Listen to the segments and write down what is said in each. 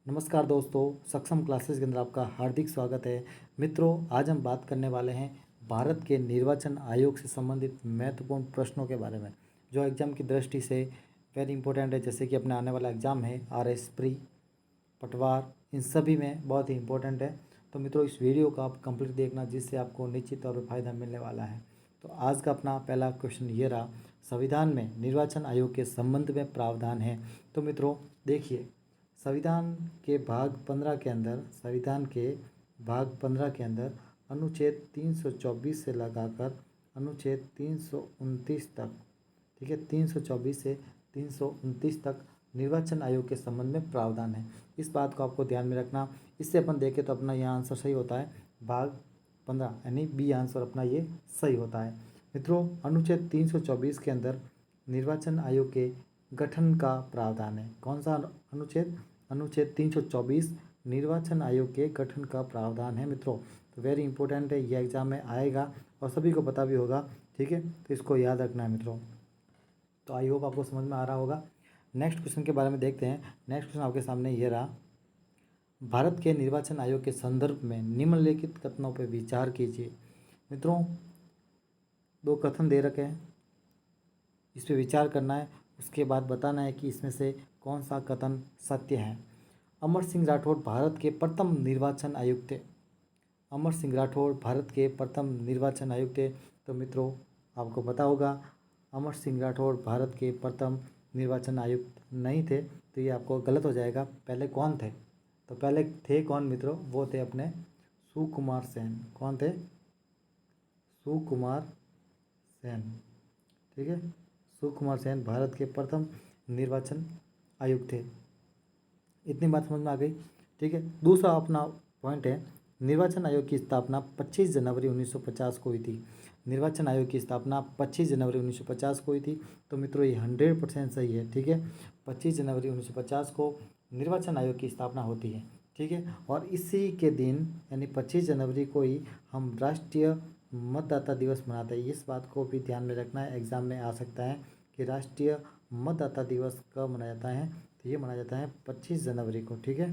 नमस्कार दोस्तों, सक्षम क्लासेस के अंदर आपका हार्दिक स्वागत है। मित्रों, आज हम बात करने वाले हैं भारत के निर्वाचन आयोग से संबंधित महत्वपूर्ण प्रश्नों के बारे में, जो एग्जाम की दृष्टि से वेरी इंपॉर्टेंट है। जैसे कि अपने आने वाला एग्जाम है RS प्री, पटवार, इन सभी में बहुत ही इंपॉर्टेंट है। तो मित्रों, इस वीडियो को आप कंप्लीट देखना, जिससे आपको निश्चित तौर पर फायदा मिलने वाला है। तो आज का अपना पहला क्वेश्चन ये रहा, संविधान में निर्वाचन आयोग के संबंध में प्रावधान है। तो मित्रों देखिए, संविधान के भाग 15 के अंदर अनुच्छेद 324 से लगाकर अनुच्छेद 329 तक, ठीक है, 324 से 329 तक निर्वाचन आयोग के संबंध में प्रावधान है। इस बात को आपको ध्यान में रखना। इससे अपन देखें तो अपना यह आंसर सही होता है, भाग 15 यानी बी आंसर अपना ये सही होता है। मित्रों, अनुच्छेद 324 के अंदर निर्वाचन आयोग के गठन का प्रावधान है। कौन सा अनुच्छेद? अनुच्छेद 324 निर्वाचन आयोग के गठन का प्रावधान है। मित्रों, तो वेरी इंपॉर्टेंट है, ये एग्जाम में आएगा और सभी को पता भी होगा, ठीक है, तो इसको याद रखना है मित्रों। तो आई होप आपको समझ में आ रहा होगा। नेक्स्ट क्वेश्चन के बारे में देखते हैं। नेक्स्ट क्वेश्चन आपके सामने ये रहा, भारत के निर्वाचन आयोग के संदर्भ में निम्नलिखित कथनों पर विचार कीजिए। मित्रों, दो कथन दे रखे हैं, इस पर विचार करना है, उसके बाद बताना है कि इसमें से कौन सा कथन सत्य है। अमर सिंह राठौड़ भारत के प्रथम निर्वाचन आयुक्त थे। अमर सिंह राठौड़ भारत के प्रथम निर्वाचन आयुक्त थे। तो मित्रों, आपको पता होगा अमर सिंह राठौड़ भारत के प्रथम निर्वाचन आयुक्त नहीं थे, तो ये आपको गलत हो जाएगा। पहले कौन थे? तो पहले थे कौन मित्रों? वो थे अपने सुकुमार सेन। कौन थे? सुकुमार सेन, ठीक है। सुकुमार सेन भारत के प्रथम निर्वाचन आयुक्त थे। इतनी बात समझ में आ गई, ठीक है। दूसरा अपना पॉइंट है, निर्वाचन आयोग की स्थापना 25 जनवरी 1950 को हुई थी। निर्वाचन आयोग की स्थापना 25 जनवरी 1950 को हुई थी। तो मित्रों, ये 100% सही है, ठीक है। 25 जनवरी 1950 को निर्वाचन आयोग की स्थापना होती है, ठीक है। और इसी के दिन यानी 25 जनवरी को ही हम राष्ट्रीय मतदाता दिवस मनाते हैं। इस बात को भी ध्यान में रखना है, एग्जाम में आ सकता है कि राष्ट्रीय मतदाता दिवस कब मनाया जाता है। तो ये मनाया जाता है 25 जनवरी को, ठीक है।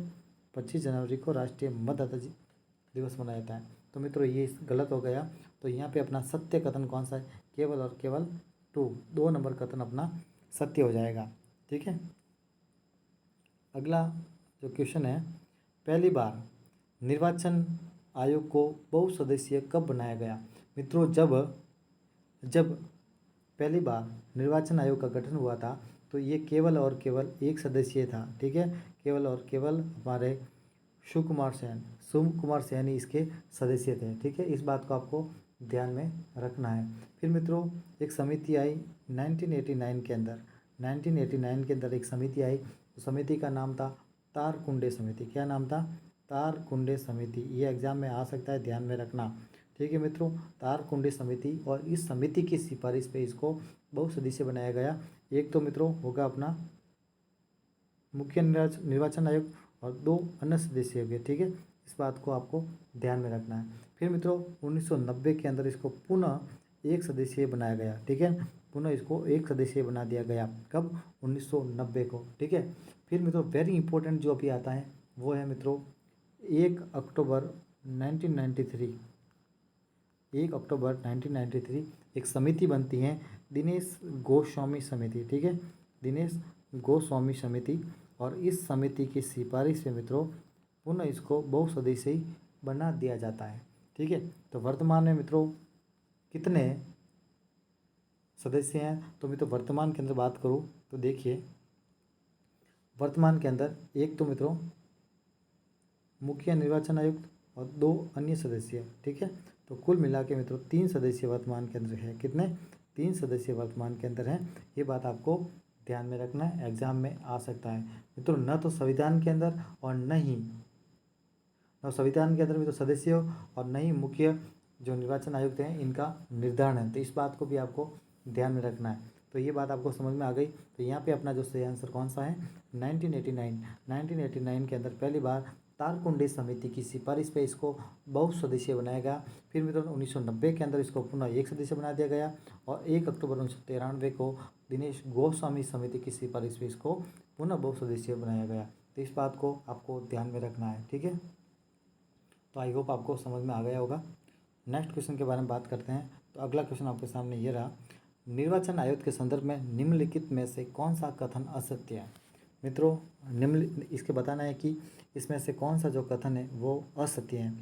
25 जनवरी को राष्ट्रीय मतदाता दिवस मनाया जाता है। तो मित्रों, ये गलत हो गया। तो यहाँ पे अपना सत्य कथन कौन सा है? केवल और केवल 2 नंबर कथन अपना सत्य हो जाएगा, ठीक है। अगला जो क्वेश्चन है, पहली बार निर्वाचन आयोग को बहुसदस्यीय कब बनाया गया? मित्रों, जब पहली बार निर्वाचन आयोग का गठन हुआ था, तो ये केवल और केवल एक सदस्यीय था, ठीक है। केवल और केवल हमारे सुकुमार सेन ही इसके सदस्य थे, ठीक है। इस बात को आपको ध्यान में रखना है। फिर मित्रों, एक समिति आई 1989 के अंदर। 1989 के अंदर एक समिति आई, तो समिति का नाम था तारकुंडे समिति। क्या नाम था? तारकुंडे समिति। ये एग्जाम में आ सकता है, ध्यान में रखना, ठीक है मित्रों। तारकुंडे समिति, और इस समिति की सिफारिश पे इसको बहुसदस्यीय बनाया गया। एक तो मित्रों होगा अपना मुख्य निर्वाचन आयोग, और 2 अन्य सदस्य हो गए, ठीक है। इस बात को आपको ध्यान में रखना है। फिर मित्रों, 1990 के अंदर इसको पुनः एक सदस्यीय बनाया गया, ठीक है। पुनः इसको एक सदस्यीय बना दिया गया। कब? 1990 को, ठीक है। फिर मित्रों, वेरी इंपॉर्टेंट जो अभी आता है वो है मित्रों 1 अक्टूबर 1993। 1 अक्टूबर 1993 एक समिति बनती है, दिनेश गोस्वामी समिति, ठीक है। दिनेश गोस्वामी समिति, और इस समिति की सिफारिश से मित्रों पुनः इसको बहुसदस्यीय बना दिया जाता है, ठीक है। तो वर्तमान में मित्रों कितने सदस्य हैं? तो मित्रों वर्तमान के अंदर बात करूँ तो देखिए, वर्तमान के अंदर एक तो मित्रों मुख्य निर्वाचन आयुक्त और 2 अन्य सदस्य, ठीक है। तो कुल मिला के मित्रों 3 सदस्य वर्तमान के अंदर है। कितने? 3 सदस्य वर्तमान के अंदर हैं। ये बात आपको ध्यान में रखना है, एग्जाम में आ सकता है मित्रों। न तो संविधान के अंदर और न संविधान के अंदर में तो सदस्य हो, और न ही मुख्य जो निर्वाचन आयुक्त हैं इनका निर्धारण है। तो इस बात को भी आपको ध्यान में रखना है। तो ये बात आपको समझ में आ गई। तो यहाँ पे अपना जो सही आंसर कौन सा है? 1989 के अंदर पहली बार तारकुंडे समिति की सिफारिश पे इसको बहुसदस्यीय बनाया गया। फिर मित्रों 1990 के अंदर इसको पुनः एक सदस्य बना दिया गया, और 1 अक्टूबर 1993 को दिनेश गोस्वामी समिति की सिफारिश पे इसको पुनः बहुसदस्यीय बनाया गया। तो इस बात को आपको ध्यान में रखना है, ठीक है। तो आई होप आपको समझ में आ गया होगा। नेक्स्ट क्वेश्चन के बारे में बात करते हैं। तो अगला क्वेश्चन आपके सामने ये रहा, निर्वाचन आयोग के संदर्भ में निम्नलिखित में से कौन सा कथन असत्य है। मित्रों, इसके बताना है कि इसमें से कौन सा जो कथन है वो असत्य है।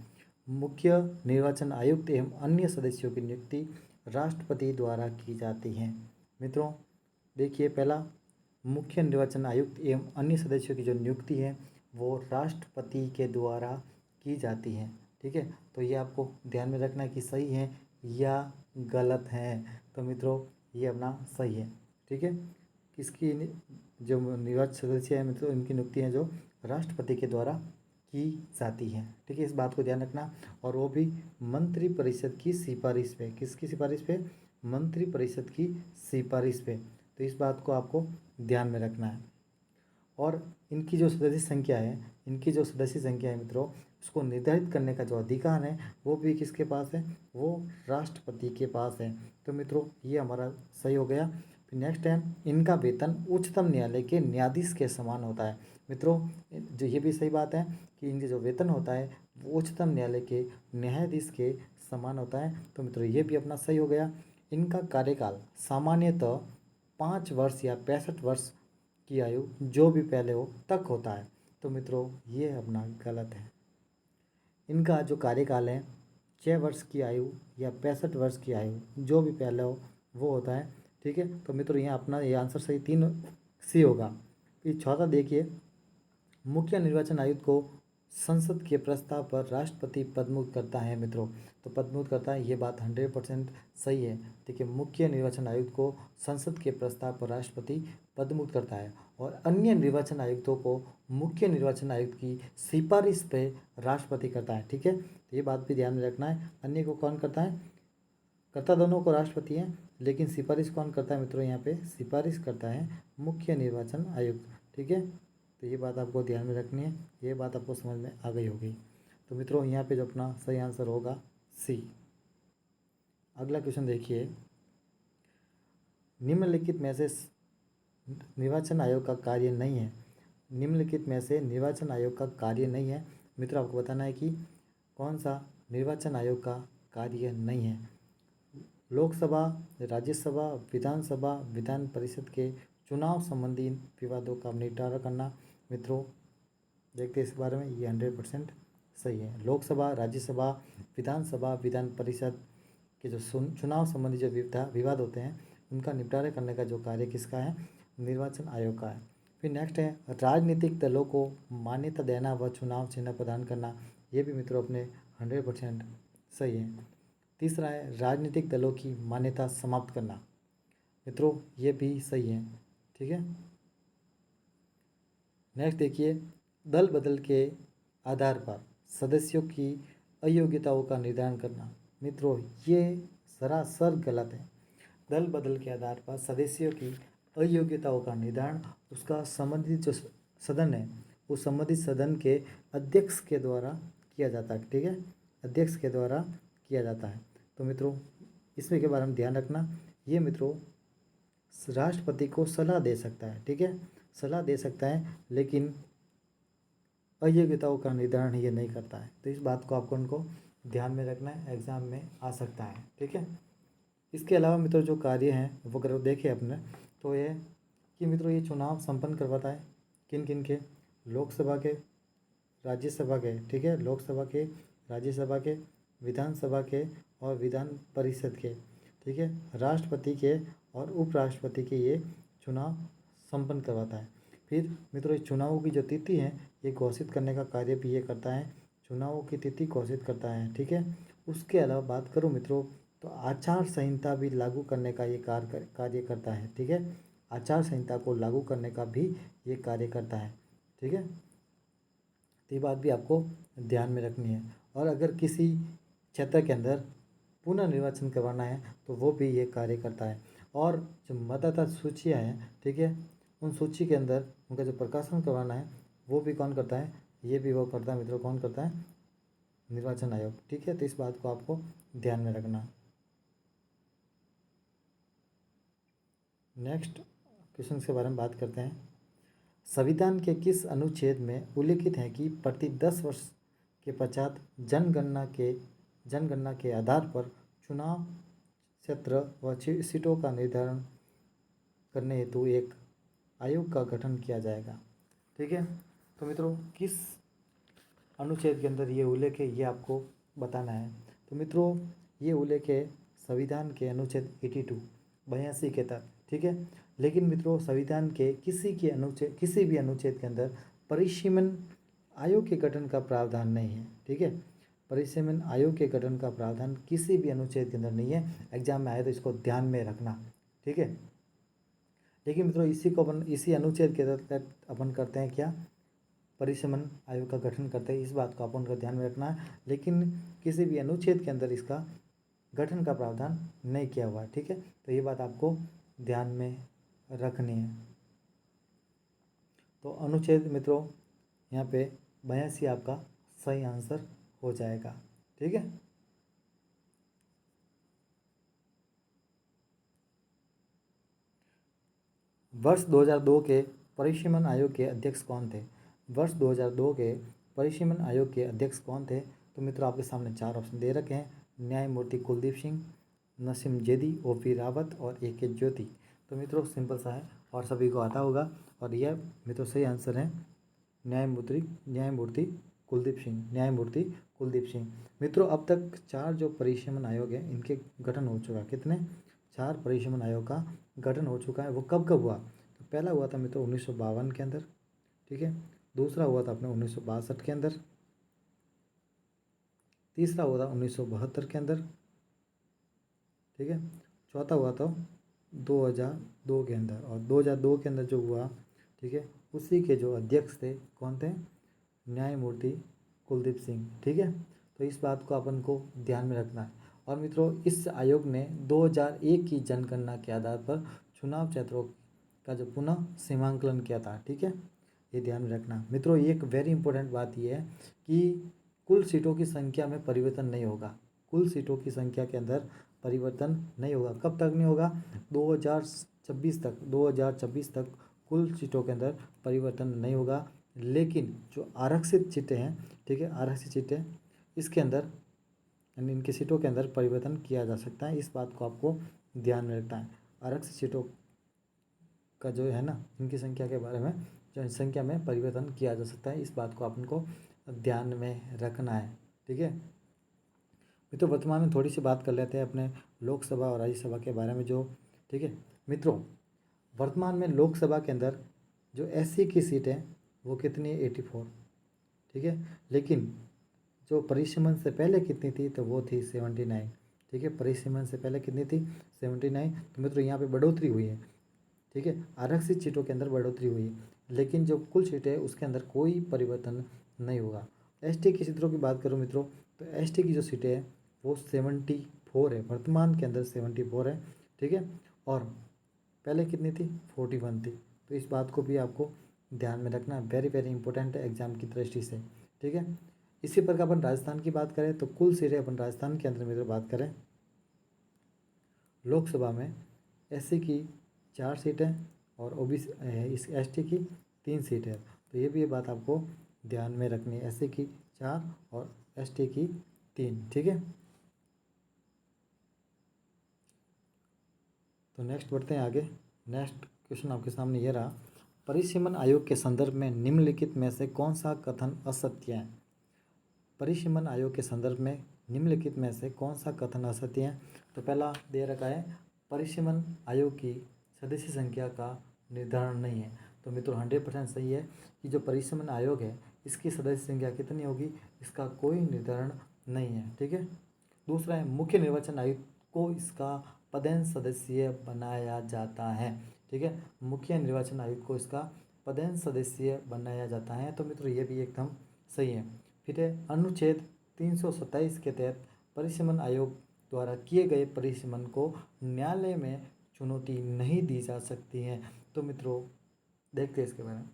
मुख्य निर्वाचन आयुक्त एवं अन्य सदस्यों की नियुक्ति राष्ट्रपति द्वारा की जाती है। मित्रों देखिए, पहला, मुख्य निर्वाचन आयुक्त एवं अन्य सदस्यों की जो नियुक्ति है वो राष्ट्रपति के द्वारा की जाती है, ठीक है। तो ये आपको ध्यान में रखना है कि सही है या गलत है। तो मित्रों ये अपना सही है, ठीक है। किसकी जो निर्वाचित सदस्य है मित्रों, इनकी नियुक्ति है जो राष्ट्रपति के द्वारा की जाती है, ठीक है। इस बात को ध्यान रखना, और वो भी मंत्रिपरिषद की सिफारिश पे। किसकी सिफारिश पे? मंत्रिपरिषद की सिफारिश पे। तो इस बात को आपको ध्यान में रखना है। और इनकी जो सदस्य संख्या है, मित्रों, उसको निर्धारित करने का जो अधिकार है वो भी किसके पास है? वो राष्ट्रपति के पास है। तो मित्रों ये हमारा सही हो गया। फिर नेक्स्ट है, इनका वेतन उच्चतम न्यायालय के न्यायाधीश के समान होता है। मित्रों जो ये भी सही बात है कि इनके जो वेतन होता है वो उच्चतम न्यायालय के न्यायाधीश के समान होता है। तो मित्रों ये भी अपना सही हो गया। इनका कार्यकाल सामान्यतः 5 वर्ष या 65 वर्ष की आयु जो भी पहले हो तक होता है। तो मित्रों ये अपना गलत है। इनका जो कार्यकाल है 6 वर्ष की आयु या 65 वर्ष की आयु जो भी पहले हो वो होता है, ठीक है। तो मित्रों यहाँ अपना ये आंसर सही 3 सी होगा। फिर चौथा देखिए, मुख्य निर्वाचन आयुक्त को संसद के प्रस्ताव पर राष्ट्रपति पदमुक्त करता है। मित्रों तो पदमुक्त करता है, ये बात 100% सही है। देखिए, मुख्य निर्वाचन आयुक्त को संसद के प्रस्ताव पर राष्ट्रपति पदमुक्त करता है, और अन्य निर्वाचन आयुक्तों को मुख्य निर्वाचन आयुक्त की सिफारिश पे राष्ट्रपति करता है, ठीक है। तो ये बात भी ध्यान में रखना है। अन्य को कौन करता है? करता दोनों को राष्ट्रपति है, लेकिन सिफारिश कौन करता है मित्रों? यहाँ पे सिफारिश करता है मुख्य निर्वाचन आयुक्त, ठीक है। तो ये बात आपको ध्यान में रखनी है। ये बात आपको समझ में आ गई होगी। तो मित्रों यहाँ पे जो अपना सही आंसर होगा सी। अगला क्वेश्चन देखिए, निम्नलिखित में से निर्वाचन आयोग का कार्य नहीं है। निम्नलिखित में से निर्वाचन आयोग का कार्य नहीं है। मित्रों आपको बताना है कि कौन सा निर्वाचन आयोग का कार्य नहीं है। लोकसभा, राज्यसभा, विधानसभा, विधान परिषद के चुनाव संबंधी विवादों का निपटारा करना। मित्रों देखते हैं इस बारे में, ये 100% सही है। लोकसभा, राज्यसभा, विधानसभा, विधान परिषद के जो चुनाव संबंधी जो विवाद होते हैं उनका निपटारा करने का जो कार्य किसका है? निर्वाचन आयोग का है। फिर नेक्स्ट है, राजनीतिक दलों को मान्यता देना व चुनाव चिन्ह प्रदान करना। ये भी मित्रों अपने 100% सही है। तीसरा है, राजनीतिक दलों की मान्यता समाप्त करना। मित्रों ये भी सही है, ठीक है। नेक्स्ट देखिए, दल बदल के आधार पर सदस्यों की अयोग्यताओं का निर्धारण करना। मित्रों ये सरासर गलत है। दल बदल के आधार पर सदस्यों की अयोग्यताओं का निर्धारण उसका संबंधित जो सदन है उस संबंधित सदन के अध्यक्ष के द्वारा किया जाता है, ठीक है। अध्यक्ष के द्वारा किया जाता है। तो मित्रों इसमें के बारे में ध्यान रखना। ये मित्रों राष्ट्रपति को सलाह दे सकता है, ठीक है, सलाह दे सकता है, लेकिन अयोग्यताओं का निर्धारण ये नहीं करता है। तो इस बात को आपको उनको ध्यान में रखना है, एग्जाम में आ सकता है, ठीक है। इसके अलावा मित्रों जो कार्य हैं वो अगर देखें अपने, तो ये कि मित्रों ये चुनाव संपन्न करवाता है किन किन के? लोकसभा के, राज्यसभा के, ठीक है, लोकसभा के, राज्यसभा के, विधानसभा के और विधान परिषद के, ठीक है, राष्ट्रपति के और उपराष्ट्रपति के ये चुनाव संपन्न करवाता है। फिर मित्रों इस चुनावों की जो तिथि है ये घोषित करने का कार्य भी ये करता है, चुनावों की तिथि घोषित करता है, ठीक है। उसके अलावा बात करूँ मित्रों तो आचार संहिता भी लागू करने का ये कार्य करता है, ठीक है। आचार संहिता को लागू करने का भी ये कार्य करता है, ठीक है। तो ये बात भी आपको ध्यान में रखनी है। और अगर किसी क्षेत्र के अंदर पुनर्निर्वाचन करवाना है तो वो भी ये कार्य करता है। और जो मतदाता सूचियाँ हैं, ठीक है, उन सूची के अंदर उनका जो प्रकाशन करवाना है वो भी कौन करता है? ये भी वो करता है मित्रों। कौन करता है? निर्वाचन आयोग, ठीक है। तो इस बात को आपको ध्यान में रखना। नेक्स्ट क्वेश्चन के बारे में बात करते हैं। संविधान के किस अनुच्छेद में उल्लिखित है कि प्रति 10 वर्ष के पश्चात जनगणना के आधार पर चुनाव क्षेत्र व सीटों का निर्धारण करने हेतु एक आयोग का गठन किया जाएगा। ठीक है, तो मित्रों किस अनुच्छेद के अंदर ये उल्लेख है ये आपको बताना है। तो मित्रों ये उल्लेख है संविधान के अनुच्छेद 82 के तहत। ठीक है, लेकिन मित्रों संविधान के किसी भी अनुच्छेद के अंदर परिसीमन आयोग के गठन का प्रावधान नहीं है। ठीक है, परिसीमन आयोग के गठन का प्रावधान किसी भी अनुच्छेद के अंदर नहीं है। एग्जाम में आए तो इसको ध्यान में रखना। ठीक है, लेकिन मित्रों इसी अनुच्छेद के तहत अपन करते हैं क्या, परिसीमन आयोग का गठन करते हैं। इस बात को अपन को ध्यान में रखना है, लेकिन किसी भी अनुच्छेद के अंदर इसका गठन का प्रावधान नहीं किया हुआ है। ठीक है, तो ये बात आपको ध्यान में रखनी है। तो अनुच्छेद मित्रों यहाँ पे 82 आपका सही आंसर हो जाएगा। ठीक है, वर्ष 2002 के परिसीमन आयोग के अध्यक्ष कौन थे? वर्ष 2002 के परिसीमन आयोग के अध्यक्ष कौन थे? तो मित्रों आपके सामने 4 ऑप्शन दे रखे हैं। न्यायमूर्ति कुलदीप सिंह, नसीम जैदी, ओपी रावत और AK ज्योति। तो मित्रों सिंपल सा है और सभी को आता होगा, और यह मित्रों सही आंसर है न्यायमूर्ति कुलदीप सिंह। मित्रों अब तक 4 जो परिसीमन आयोग हैं इनके गठन हो चुका है। कितने? 4 परिसीमन आयोग का गठन हो चुका है। वो कब कब हुआ? तो पहला हुआ था मित्रों 1952 के अंदर। ठीक है, दूसरा हुआ था अपने 1962 के अंदर, तीसरा हुआ था 1972 के अंदर। ठीक है, चौथा हुआ था 2002 के अंदर, और 2002 के अंदर जो हुआ, ठीक है, उसी के जो अध्यक्ष थे कौन थे? न्यायमूर्ति कुलदीप सिंह। ठीक है, तो इस बात को अपन को ध्यान में रखना है। और मित्रों इस आयोग ने 2001 की जनगणना के आधार पर चुनाव क्षेत्रों का जो पुनः सीमांकन किया था। ठीक है, ये ध्यान में रखना। मित्रों एक वेरी इंपॉर्टेंट बात यह है कि कुल सीटों की संख्या में परिवर्तन नहीं होगा। कुल सीटों की संख्या के अंदर परिवर्तन नहीं होगा। कब तक नहीं होगा? 2024 तक कुल सीटों के अंदर परिवर्तन नहीं होगा। लेकिन जो आरक्षित सीटें हैं, ठीक है, आरक्षित सीटें, इसके अंदर यानी इनकी सीटों के अंदर परिवर्तन किया जा सकता है। इस बात को आपको ध्यान में रखना है। आरक्षित सीटों का जो है ना, इनकी संख्या के बारे में जो संख्या में परिवर्तन किया जा सकता है, इस बात को अपन को ध्यान में रखना है। ठीक है, मित्रों वर्तमान में थोड़ी सी बात कर लेते हैं अपने लोकसभा और राज्यसभा के बारे में जो। ठीक है मित्रों, वर्तमान में लोकसभा के अंदर जो SC की सीट है वो कितनी है? 84। ठीक है, लेकिन जो परिसीमन से पहले कितनी थी? तो वो थी 79। ठीक है, परिसीमन से पहले कितनी थी? 79। तो मित्रों यहाँ पे बढ़ोतरी हुई है। ठीक है, आरक्षित सीटों के अंदर बढ़ोतरी हुई है, लेकिन जो कुल सीटें है उसके अंदर कोई परिवर्तन नहीं होगा। ST की सीटों की बात करूँ मित्रों, तो ST की जो सीटें हैं वो 74 है, वर्तमान के अंदर 74 है। ठीक है, और पहले कितनी थी? 41 थी। तो इस बात को भी आपको ध्यान में रखना, वेरी वेरी इंपॉर्टेंट है एग्जाम की दृष्टि से। ठीक है, इसी प्रकार अपन राजस्थान की बात करें तो कुल सीटें अपन राजस्थान के अंदर में बात करें, लोकसभा में SC की 4 सीटें और OBC इस ST की 3 सीटें। तो ये भी बात आपको ध्यान में रखनी है, SC की 4 और ST की 3। ठीक है, तो नेक्स्ट बढ़ते हैं आगे। नेक्स्ट क्वेश्चन आपके सामने ये रहा, परिसीमन आयोग के संदर्भ में निम्नलिखित में से कौन सा कथन असत्य है? परिसीमन आयोग के संदर्भ में निम्नलिखित में से कौन सा कथन असत्य है? तो पहला दे रखा है परिसीमन आयोग की सदस्य संख्या का निर्धारण नहीं है। तो मित्रों 100% सही है कि जो परिसीमन आयोग है इसकी सदस्य संख्या कितनी होगी, इसका कोई निर्धारण नहीं है। ठीक है, दूसरा है मुख्य निर्वाचन आयुक्त को इसका पदेन सदस्य बनाया जाता है। ठीक है, मुख्य निर्वाचन आयुक्त को इसका पदेन सदस्य बनाया जाता है। तो मित्रों ये भी एकदम सही है। फिर है अनुच्छेद 327 के तहत परिसीमन आयोग द्वारा किए गए परिसीमन को न्यायालय में चुनौती नहीं दी जा सकती है। तो मित्रों देखते हैं इसके बारे में।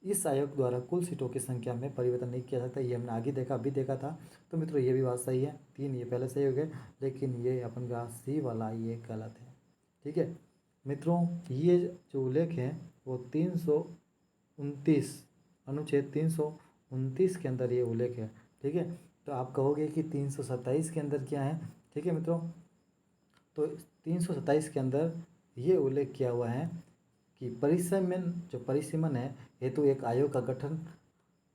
इस आयोग द्वारा कुल सीटों की संख्या में परिवर्तन नहीं किया जाता, ये हमने आगे देखा, अभी देखा था। तो मित्रों ये भी बात सही है, 3 ये पहले सही हो गए, लेकिन ये अपन का C वाला ये गलत है। ठीक है मित्रों, ये जो उल्लेख है वो 300 329 अनुच्छेद 329 के अंदर ये उल्लेख है। ठीक है, तो आप कहोगे कि 327 के अंदर क्या है। ठीक है मित्रों, तो 327 के अंदर ये उल्लेख किया हुआ है कि परिसीमन, जो परिसीमन है हेतु एक आयोग का गठन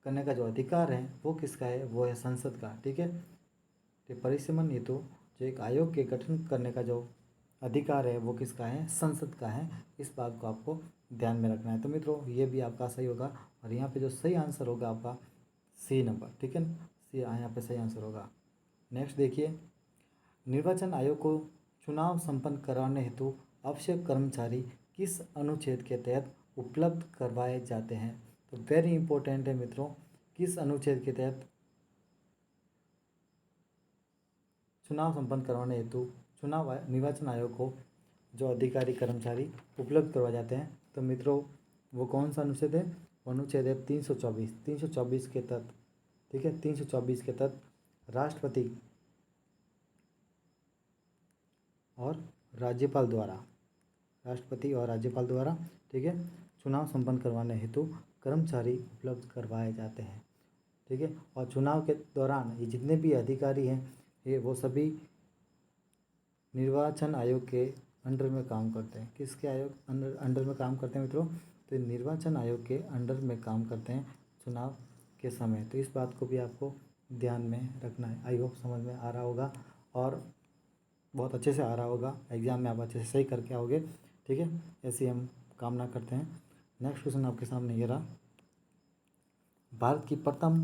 करने का जो अधिकार है वो किसका है, वो है संसद का। ठीक है, तो परिसीमन हेतु जो एक आयोग के गठन करने का जो अधिकार है वो किसका है, संसद का है। इस बात को आपको ध्यान में रखना है। तो मित्रों ये भी आपका सही होगा, और यहाँ पे जो सही आंसर होगा आपका सी नंबर। ठीक है, सी यहाँ पे सही आंसर होगा। नेक्स्ट देखिए, निर्वाचन आयोग को चुनाव संपन्न कराने हेतु आवश्यक कर्मचारी किस अनुच्छेद के तहत उपलब्ध करवाए जाते हैं। तो वेरी इंपॉर्टेंट है मित्रों, किस अनुच्छेद के तहत चुनाव संपन्न करवाने हेतु निर्वाचन आयोग को जो अधिकारी कर्मचारी उपलब्ध करवाए जाते हैं। तो मित्रों वो कौन सा अनुच्छेद है, वो अनुच्छेद है 324 के तहत। ठीक है, 324 के तहत राष्ट्रपति और राज्यपाल द्वारा ठीक है चुनाव संपन्न करवाने हेतु कर्मचारी उपलब्ध करवाए जाते हैं। ठीक है, और चुनाव के दौरान ये जितने भी अधिकारी हैं ये वो सभी निर्वाचन आयोग के अंडर में काम करते हैं। किसके आयोग अंडर में काम करते हैं मित्रों, तो निर्वाचन आयोग के अंडर में काम करते हैं चुनाव के समय। तो इस बात को भी आपको ध्यान में रखना है। आई होप समझ में आ रहा होगा और बहुत अच्छे से आ रहा होगा, एग्ज़ाम में आप अच्छे से सही करके आओगे। ठीक है, ऐसी हम कामना करते हैं। नेक्स्ट क्वेश्चन आपके सामने ये रहा, भारत की प्रथम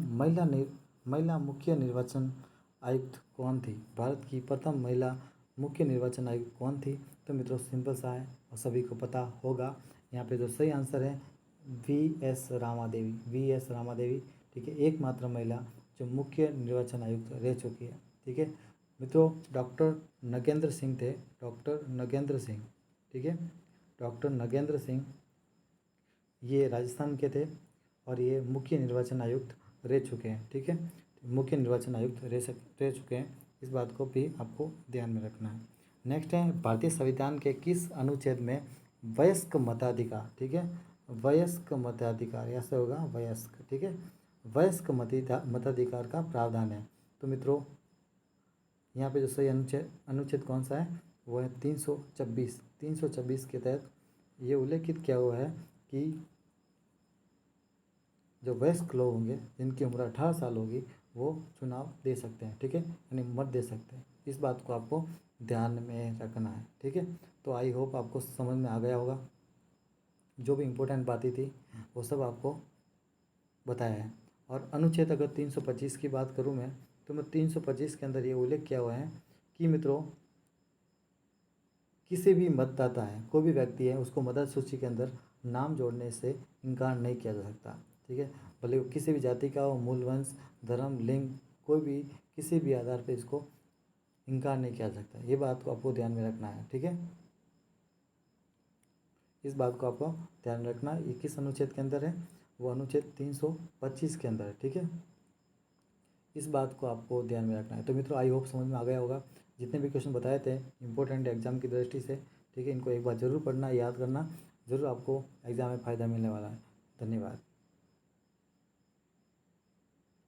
महिला मुख्य निर्वाचन आयुक्त कौन थी। भारत की प्रथम महिला मुख्य निर्वाचन आयुक्त कौन थी। तो मित्रों सिंपल सा है और सभी को पता होगा। यहाँ पे जो सही आंसर है वी.एस. रामा देवी। ठीक है, एकमात्र महिला जो मुख्य निर्वाचन आयुक्त रह चुकी है। ठीक है मित्रों, डॉक्टर नगेंद्र सिंह थे, ठीक है, डॉक्टर नगेंद्र सिंह ये राजस्थान के थे और ये मुख्य निर्वाचन आयुक्त रह चुके हैं। ठीक है, मुख्य निर्वाचन आयुक्त रह चुके हैं। इस बात को भी आपको ध्यान में रखना है। नेक्स्ट है, भारतीय संविधान के किस अनुच्छेद में वयस्क मताधिकार। ठीक है, वयस्क मताधिकार ऐसे होगा वयस्क। ठीक है, वयस्क मताधिकार का प्रावधान है। तो मित्रों यहाँ पे जो सही अनुच्छेद कौन सा है, वो है 326 के तहत ये उल्लेखित किया हुआ है कि जो वयस्क लोग होंगे जिनकी उम्र 18 साल होगी वो चुनाव दे सकते हैं। ठीक है, यानी मत दे सकते हैं। इस बात को आपको ध्यान में रखना है। ठीक है, तो आई होप आपको समझ में आ गया होगा। जो भी इम्पोर्टेंट बातें थी वो सब आपको बताया है। और अनुच्छेद अगर 325 की बात करूँ मैं, तो मैं 325 के अंदर ये उल्लेख किया हुआ है कि मित्रों किसी भी मतदाता है, कोई भी व्यक्ति है, उसको मतदाता सूची के अंदर नाम जोड़ने से इनकार नहीं किया जा सकता। ठीक है, भले वो किसी भी जाति का हो, मूल वंश, धर्म, लिंग, कोई भी किसी भी आधार पे इसको इनकार नहीं किया जा सकता। ये बात को आपको ध्यान में रखना है। ठीक है, इस बात को आपको ध्यान रखना। ये किस अनुच्छेद के अंदर है, वो अनुच्छेद 325 के अंदर है। ठीक है, इस बात को आपको ध्यान में रखना है। तो मित्रों आई होप समझ में आ गया होगा। जितने भी क्वेश्चन बताए थे इंपॉर्टेंट एग्जाम की दृष्टि से, ठीक है, इनको एक बार ज़रूर पढ़ना, याद करना, ज़रूर आपको एग्ज़ाम में फ़ायदा मिलने वाला है। धन्यवाद।